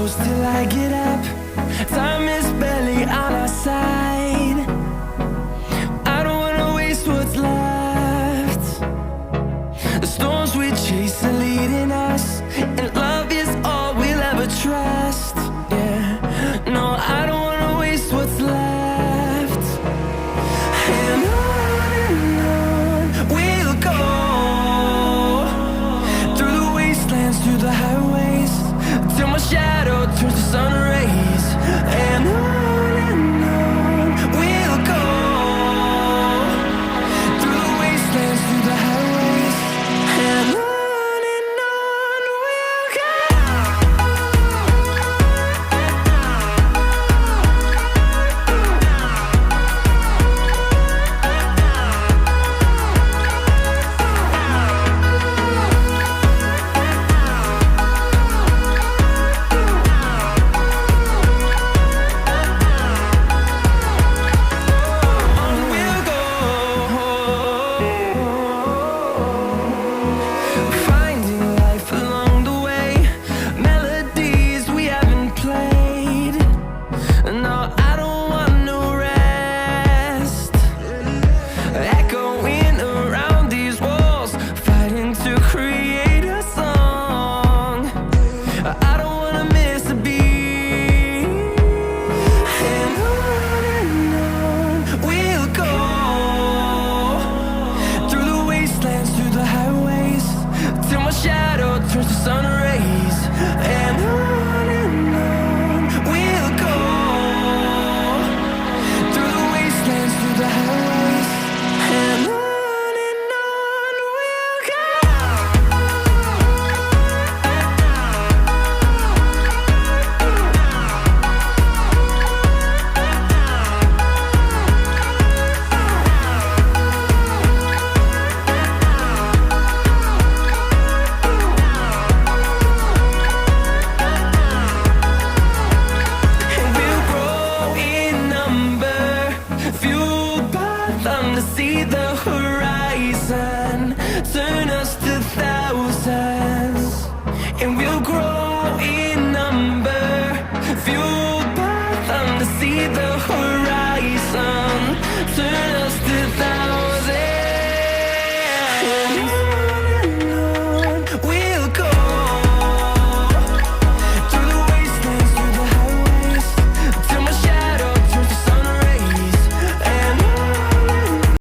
close till I get up. Time is barely on our side. I don't wanna waste what's left. The storms we chase are leading us, and love is all we'll ever trust. Yeah, no, I don't wanna waste what's left. And on we'll go, through the wastelands, through the highways, till my shadow turns to sun rays. And on we'll go, through the wastelands, through the highways, and on we'll go. Finding life along the way, melodies we haven't played. No, I don't want no rest. Echoing around these walls, fighting to create a song. I don't wanna miss a beat. And on we'll go, through the wastelands, through the highways, till my shadow turns to sun rays. And on we'll go, through the wastelands, through the highways, and on we'll go. And we'll grow in number, fueled by them to see the horizon, turn us to thousands. And we'll grow in number, fueled by them to see the horizon, turn